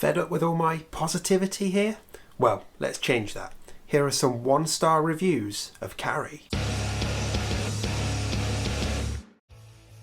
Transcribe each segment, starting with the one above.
Fed up with all my positivity here? Well, let's change that. Here are some 1-star reviews of Carrie.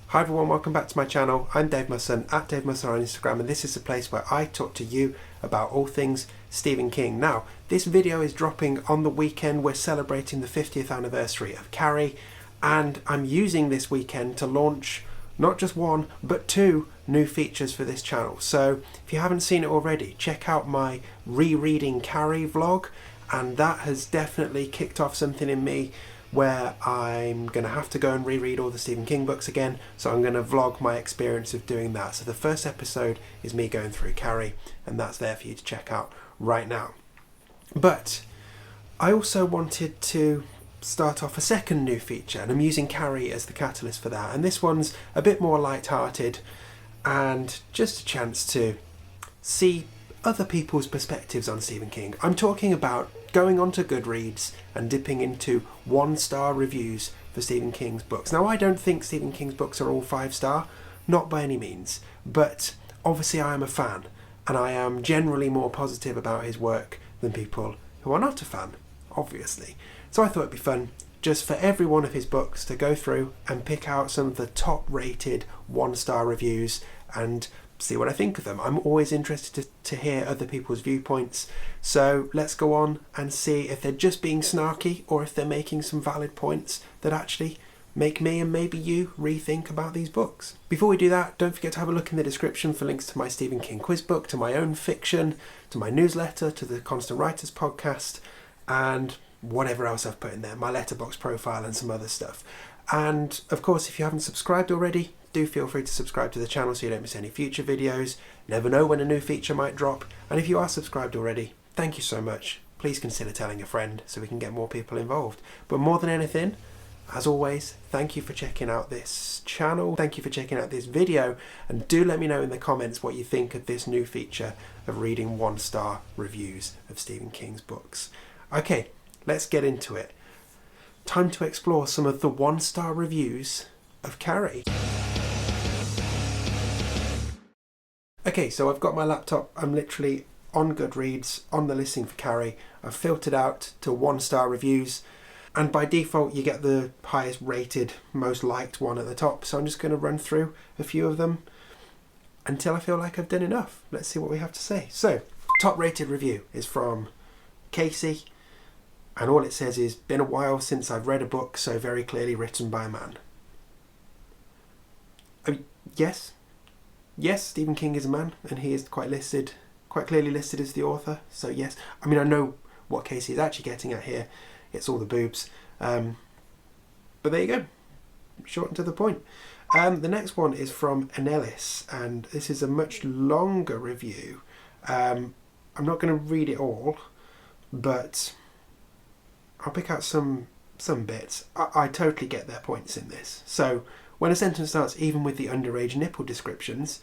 Hi everyone, welcome back to my channel. I'm Dave Musson, at Dave Musson on Instagram, and this is the place where I talk to you about all things Stephen King. Now, this video is dropping on the weekend. We're celebrating the 50th anniversary of Carrie, and I'm using this weekend to launch not just one, but 2 new features for this channel. So if you haven't seen it already, check out my rereading Carrie vlog, and that has definitely kicked off something in me where I'm going to have to go and reread all the Stephen King books again, so I'm going to vlog my experience of doing that. So the first episode is me going through Carrie, and that's there for you to check out right now. But I also wanted to start off a second new feature, and I'm using Carrie as the catalyst for that, and this one's a bit more light-hearted and just a chance to see other people's perspectives on Stephen King. I'm talking about going onto Goodreads and dipping into 1-star reviews for Stephen King's books. Now, I don't think Stephen King's books are all 5-star, not by any means, but obviously I am a fan, and I am generally more positive about his work than people who are not a fan, obviously. So I thought it'd be fun just for every one of his books to go through and pick out some of the top-rated 1-star reviews and see what I think of them. I'm always interested to hear other people's viewpoints, so let's go on and see if they're just being snarky or if they're making some valid points that actually make me and maybe you rethink about these books. Before we do that, don't forget to have a look in the description for links to my Stephen King quiz book, to my own fiction, to my newsletter, to the Constant Writers podcast, and whatever else I've put in there, my letterbox profile and some other stuff. And of course, if you haven't subscribed already, do feel free to subscribe to the channel so you don't miss any future videos. Never know when a new feature might drop. And if you are subscribed already, thank you so much. Please consider telling a friend so we can get more people involved. But more than anything, as always, thank you for checking out this channel. Thank you for checking out this video. And do let me know in the comments what you think of this new feature of reading 1-star reviews of Stephen King's books. Okay, let's get into it. Time to explore some of the 1-star reviews of Carrie. Okay, so I've got my laptop. I'm literally on Goodreads, on the listing for Carrie. I've filtered out to 1-star reviews, and by default you get the highest rated, most liked one at the top. So I'm just going to run through a few of them until I feel like I've done enough. Let's see what we have to say. So, top rated review is from Casey, and all it says is, "Been a while since I've read a book so very clearly written by a man." I mean, yes, Stephen King is a man, and he is quite clearly listed as the author. So yes, I mean, I know what Casey is actually getting at here. It's all the boobs. But there you go, short and to the point. The next one is from Annellis, and this is a much longer review. I'm not going to read it all, but I'll pick out some bits. I totally get their points in this. So when a sentence starts even with the underage nipple descriptions,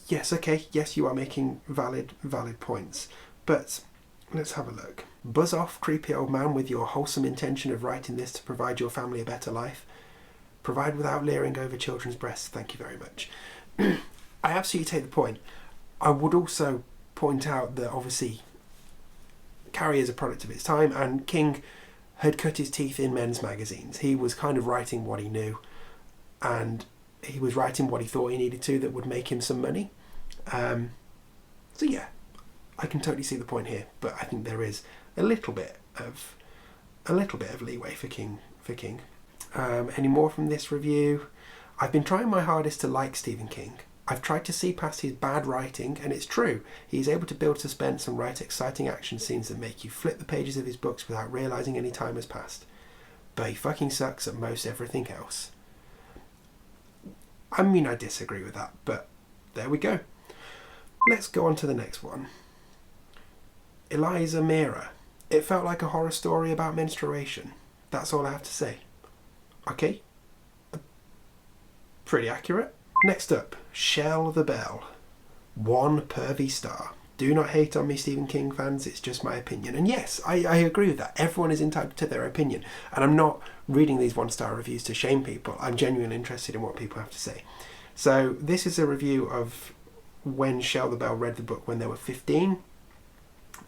yes, okay, yes, you are making valid points. But let's have a look. Buzz off, creepy old man, with your wholesome intention of writing this to provide your family a better life. Provide without leering over children's breasts. Thank you very much. I absolutely take the point. I would also point out that obviously Carrie is a product of its time, and King had cut his teeth in men's magazines. He was kind of writing what he knew, and he was writing what he thought he needed to that would make him some money. So yeah, I can totally see the point here, but I think there is a little bit of leeway for King. Any more from this review? I've been trying my hardest to like Stephen King. I've tried to see past his bad writing, and it's true. He's able to build suspense and write exciting action scenes that make you flip the pages of his books without realising any time has passed. But he fucking sucks at most everything else. I mean, I disagree with that, but there we go. Let's go on to the next one. Eliza Mira. It felt like a horror story about menstruation. That's all I have to say. Okay. Pretty accurate. Next up, Shell the Bell. 1 pervy star. Do not hate on me, Stephen King fans, it's just my opinion. And yes, I agree with that. Everyone is entitled to their opinion. And I'm not reading these 1-star reviews to shame people. I'm genuinely interested in what people have to say. So this is a review of when Shell the Bell read the book when they were 15.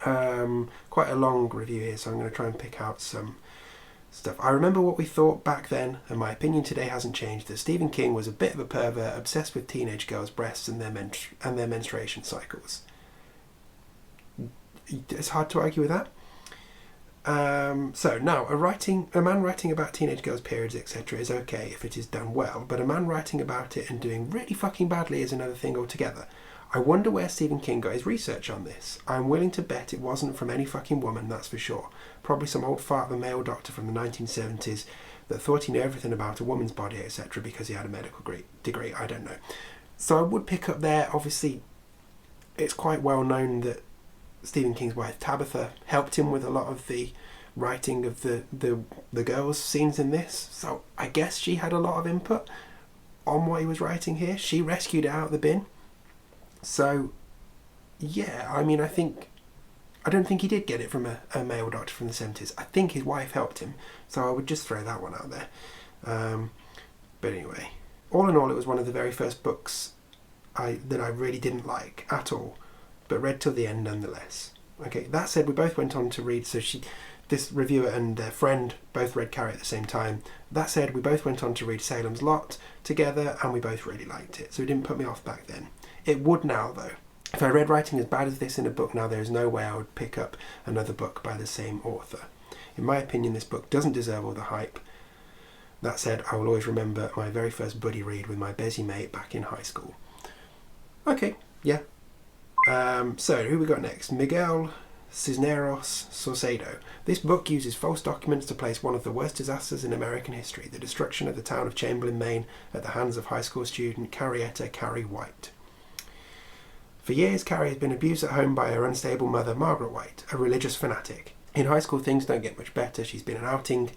Quite a long review here, so I'm going to try and pick out some stuff. I remember what we thought back then, and my opinion today hasn't changed, that Stephen King was a bit of a pervert, obsessed with teenage girls' breasts and their menstruation cycles. It's hard to argue with that. So now, a man writing about teenage girls' periods, etc. is okay if it is done well, but a man writing about it and doing really fucking badly is another thing altogether. I wonder where Stephen King got his research on this. I'm willing to bet it wasn't from any fucking woman, that's for sure. Probably some old fart of a male doctor from the 1970s that thought he knew everything about a woman's body, etc. because he had a medical degree. I don't know. So I would pick up there. Obviously, it's quite well known that Stephen King's wife Tabitha helped him with a lot of the writing of the girls' scenes in this. So I guess she had a lot of input on what he was writing here. She rescued it out of the bin. So, yeah, I mean, I don't think he did get it from a male doctor from the 70s. I think his wife helped him, so I would just throw that one out there. But anyway, all in all, it was one of the very first books that I really didn't like at all, but read till the end nonetheless. Okay, that said, we both went on to read, this reviewer and their friend both read Carrie at the same time. That said, we both went on to read Salem's Lot together, and we both really liked it, so it didn't put me off back then. It would now, though. If I read writing as bad as this in a book now, there is no way I would pick up another book by the same author. In my opinion, this book doesn't deserve all the hype. That said, I will always remember my very first buddy read with my Bezzy mate back in high school. Okay, yeah. So, who we got next? Miguel Cisneros Saucedo. This book uses false documents to place one of the worst disasters in American history, the destruction of the town of Chamberlain, Maine, at the hands of high school student Carrie White. For years, Carrie has been abused at home by her unstable mother, Margaret White, a religious fanatic. In high school, things don't get much better. She's been an outing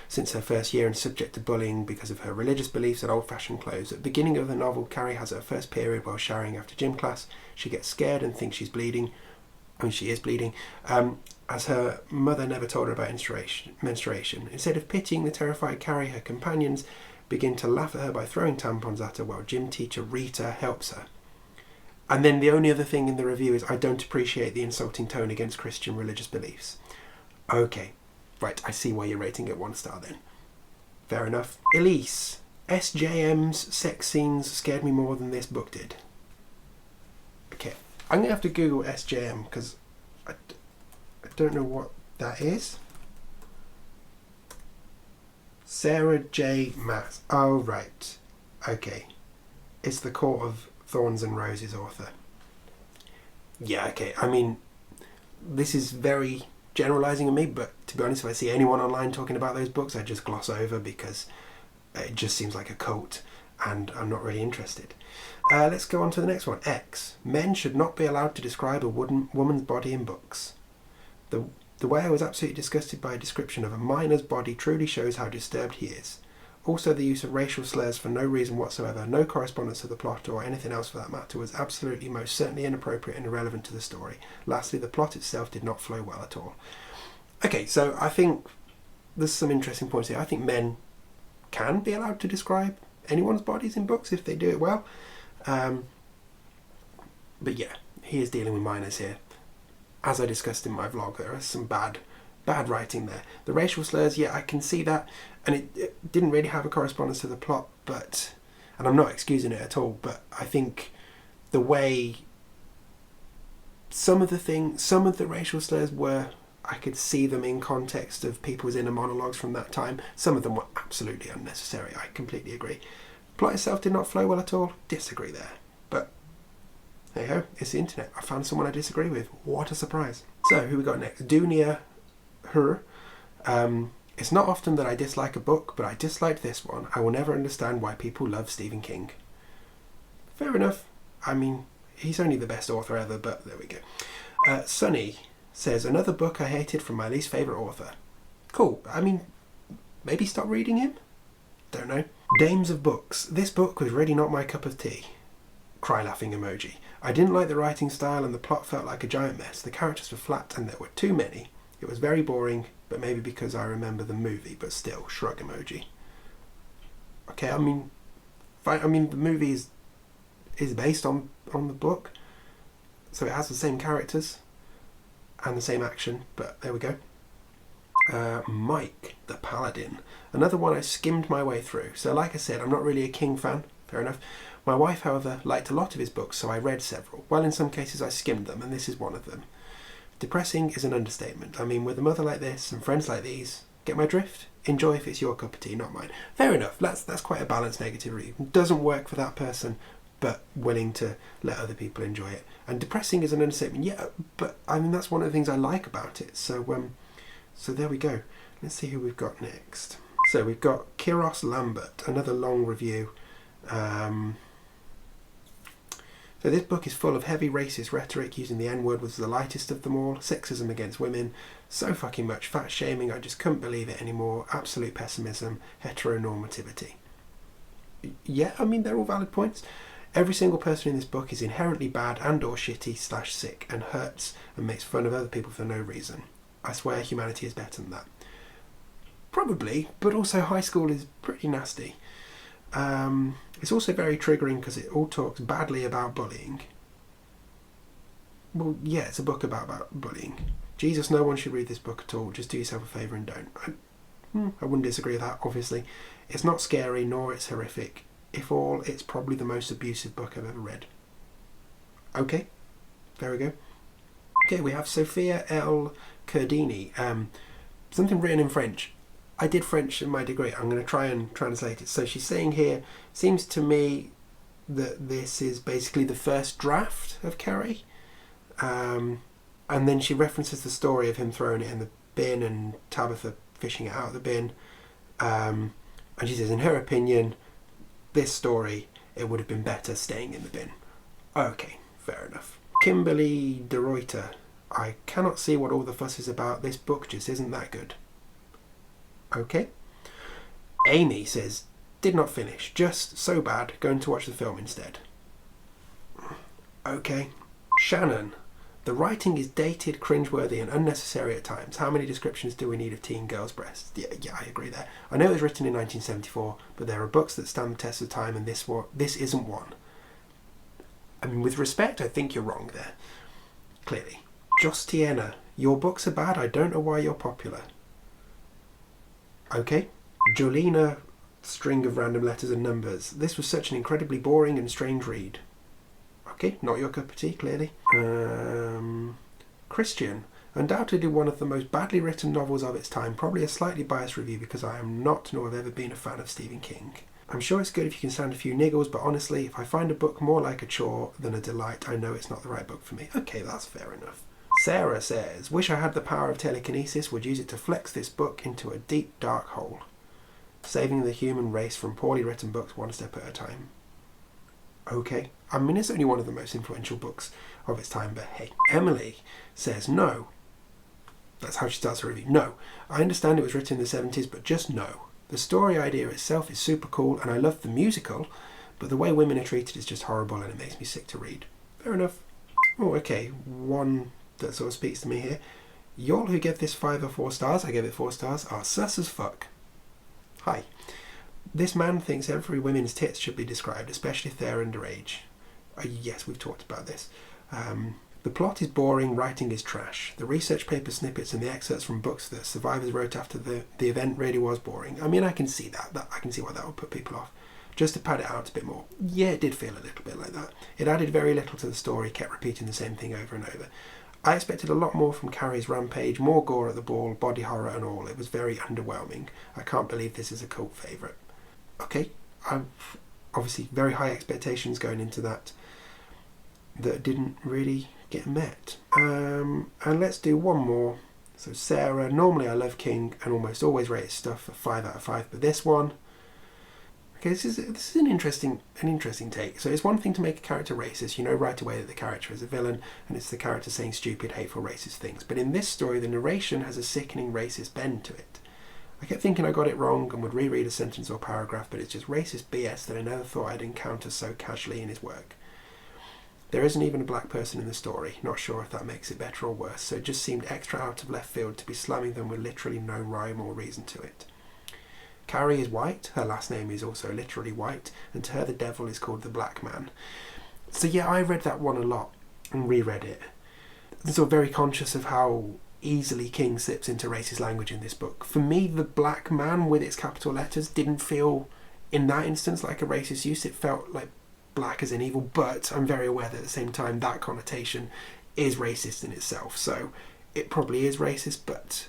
since her first year and subject to bullying because of her religious beliefs and old-fashioned clothes. At the beginning of the novel, Carrie has her first period while showering after gym class. She gets scared and thinks she's bleeding. I mean, she is bleeding, as her mother never told her about menstruation. Instead of pitying the terrified Carrie, her companions begin to laugh at her by throwing tampons at her while gym teacher Rita helps her. And then the only other thing in the review is, I don't appreciate the insulting tone against Christian religious beliefs. Okay, right, I see why you're rating it 1 star then. Fair enough. Elise. SJM's sex scenes scared me more than this book did. Okay, I'm going to have to Google SJM because I don't know what that is. Sarah J. Maas. Oh, right. Okay. It's the Court of Thorns and Roses author. Yeah, okay. I mean, this is very generalising of me, but to be honest, if I see anyone online talking about those books, I just gloss over because it just seems like a cult and I'm not really interested. Let's go on to the next one. X. Men should not be allowed to describe a woman's body in books. The way I was absolutely disgusted by a description of a minor's body truly shows how disturbed he is. Also, the use of racial slurs for no reason whatsoever, no correspondence to the plot or anything else for that matter, was absolutely most certainly inappropriate and irrelevant to the story. Lastly, the plot itself did not flow well at all. Okay, so I think there's some interesting points here. I think men can be allowed to describe anyone's bodies in books if they do it well. But yeah, he is dealing with minors here. As I discussed in my vlog, there is some bad writing there. The racial slurs, yeah, I can see that, and it didn't really have a correspondence to the plot, and I'm not excusing it at all, but I think the way some of the racial slurs were, I could see them in context of people's inner monologues from that time. Some of them were absolutely unnecessary, I completely agree. Plot itself did not flow well at all, disagree there. But hey ho, it's the internet. I found someone I disagree with. What a surprise. So, who we got next? Dunia Her. It's not often that I dislike a book, but I disliked this one. I will never understand why people love Stephen King. Fair enough. I mean, he's only the best author ever, but there we go. Sunny says, another book I hated from my least favourite author. Cool. I mean, maybe stop reading him? Don't know. Dames of Books. This book was really not my cup of tea. Cry laughing emoji. I didn't like the writing style and the plot felt like a giant mess. The characters were flat and there were too many. It was very boring, but maybe because I remember the movie, but still, shrug emoji. Okay, I mean, the movie is is based on the book, so it has the same characters and the same action, but there we go. Mike the Paladin, another one I skimmed my way through. So like I said, I'm not really a King fan, fair enough. My wife, however, liked a lot of his books, so I read several. Well, in some cases I skimmed them, and this is one of them. Depressing is an understatement. I mean, with a mother like this and friends like these, get my drift? Enjoy if it's your cup of tea, not mine. Fair enough, that's quite a balanced negative review. Doesn't work for that person, but willing to let other people enjoy it. And depressing is an understatement, yeah, but I mean, that's one of the things I like about it. So there we go. Let's see who we've got next. So we've got Kiros Lambert, another long review. So this book is full of heavy racist rhetoric, using the N-word was the lightest of them all, sexism against women, so fucking much fat shaming, I just couldn't believe it anymore, absolute pessimism, heteronormativity. Yeah, I mean, they're all valid points. Every single person in this book is inherently bad and or shitty / sick and hurts and makes fun of other people for no reason. I swear humanity is better than that. Probably, but also high school is pretty nasty. It's also very triggering because it all talks badly about bullying. Well, yeah, it's a book about bullying. Jesus, no one should read this book at all. Just do yourself a favour and don't. I wouldn't disagree with that, obviously. It's not scary, nor it's horrific. If all, it's probably the most abusive book I've ever read. Okay, there we go. Okay, we have Sophia L. Cardini. Something written in French. I did French in my degree. I'm going to try and translate it. So she's saying here, seems to me that this is basically the first draft of Carrie. And then she references the story of him throwing it in the bin and Tabitha fishing it out of the bin. And she says, in her opinion, this story, it would have been better staying in the bin. Okay, fair enough. Kimberly de Ruyter. I cannot see what all the fuss is about. This book just isn't that good. Okay. Amy says, did not finish. Just so bad. Going to watch the film instead. Okay. Shannon. The writing is dated, cringeworthy and unnecessary at times. How many descriptions do we need of teen girls' breasts? Yeah, I agree there. I know it was written in 1974, but there are books that stand the test of time and this isn't one. I mean, with respect, I think you're wrong there. Clearly. Jostiana. Your books are bad. I don't know why you're popular. Okay. Jolina, string of random letters and numbers. This was such an incredibly boring and strange read. Okay, not your cup of tea, clearly. Christian. Undoubtedly one of the most badly written novels of its time. Probably a slightly biased review because I am not nor have ever been a fan of Stephen King. I'm sure it's good if you can stand a few niggles, but honestly, if I find a book more like a chore than a delight, I know it's not the right book for me. Okay, that's fair enough. Sarah says, wish I had the power of telekinesis, would use it to flex this book into a deep, dark hole. Saving the human race from poorly written books one step at a time. Okay. I mean, it's only one of the most influential books of its time, but hey. Emily says, no. That's how she starts her review. No. I understand it was written in the 70s, but just no. The story idea itself is super cool, and I love the musical, but the way women are treated is just horrible, and it makes me sick to read. Fair enough. Oh, okay. One that sort of speaks to me here. Y'all who gave this 5 or 4 stars, I gave it 4 stars, are sus as fuck. Hi. This man thinks every woman's tits should be described, especially if they're underage. Yes, we've talked about this. The plot is boring, writing is trash. The research paper snippets and the excerpts from books that survivors wrote after the event really was boring. I mean, I can see that. I can see why that would put people off. Just to pad it out a bit more. Yeah, it did feel a little bit like that. It added very little to the story, kept repeating the same thing over and over. I expected a lot more from Carrie's rampage, more gore at the ball, body horror and all. It was very underwhelming. I can't believe this is a cult favourite. Okay, I've obviously very high expectations going into that didn't really get met. And let's do one more. So Sarah, normally I love King and almost always rate his stuff a 5 out of 5, but this one, okay, this is an interesting take. So it's one thing to make a character racist, you know right away that the character is a villain, and it's the character saying stupid, hateful, racist things. But in this story, the narration has a sickening racist bend to it. I kept thinking I got it wrong and would reread a sentence or paragraph, but it's just racist BS that I never thought I'd encounter so casually in his work. There isn't even a black person in the story, not sure if that makes it better or worse, so it just seemed extra out of left field to be slamming them with literally no rhyme or reason to it. Carrie is white, her last name is also literally white, and to her the devil is called the Black Man. So yeah, I read that one a lot and reread it. I'm sort of very conscious of how easily King slips into racist language in this book. For me, the black man with its capital letters didn't feel, in that instance, like a racist use. It felt like black as in evil, but I'm very aware that at the same time that connotation is racist in itself. So it probably is racist, but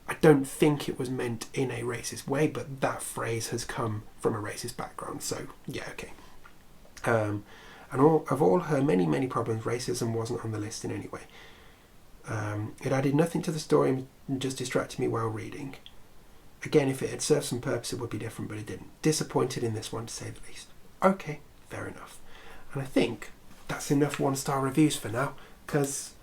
I don't think it was meant in a racist way, but that phrase has come from a racist background. So yeah, okay. And of all her many, many problems, racism wasn't on the list in any way. It added nothing to the story and just distracted me while reading. Again, if it had served some purpose, it would be different, but it didn't. Disappointed in this one, to say the least. Okay, fair enough. And I think that's enough 1-star reviews for now, because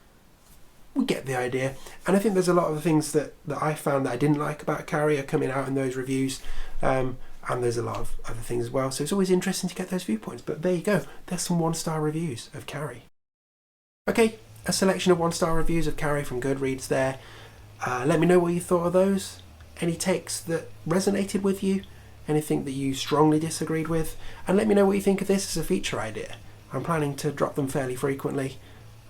we get the idea. And I think there's a lot of the things that I found that I didn't like about Carrie are coming out in those reviews. And there's a lot of other things as well. So it's always interesting to get those viewpoints. But there you go. There's some 1-star reviews of Carrie. Okay, a selection of 1-star reviews of Carrie from Goodreads there. Let me know what you thought of those. Any takes that resonated with you? Anything that you strongly disagreed with? And let me know what you think of this as a feature idea. I'm planning to drop them fairly frequently,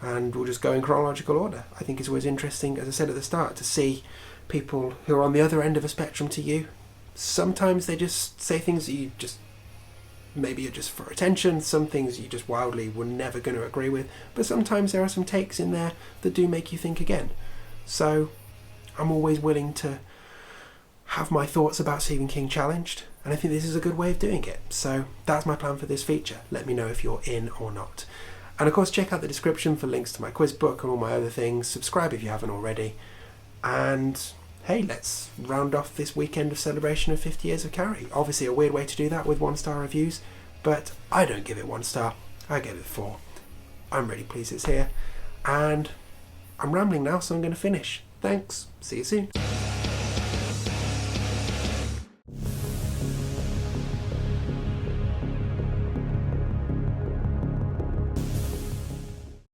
and we'll just go in chronological order. I think it's always interesting, as I said at the start, to see people who are on the other end of a spectrum to you. Sometimes they just say things that you just maybe are just for attention, some things you just wildly were never going to agree with, but sometimes there are some takes in there that do make you think again. So I'm always willing to have my thoughts about Stephen King challenged, and I think this is a good way of doing it. So that's my plan for this feature. Let me know if you're in or not. And of course, check out the description for links to my quiz book and all my other things. Subscribe if you haven't already. And hey, let's round off this weekend of celebration of 50 years of Carrie. Obviously a weird way to do that with 1-star reviews, but I don't give it 1 star. I give it 4. I'm really pleased it's here. And I'm rambling now, so I'm going to finish. Thanks. See you soon.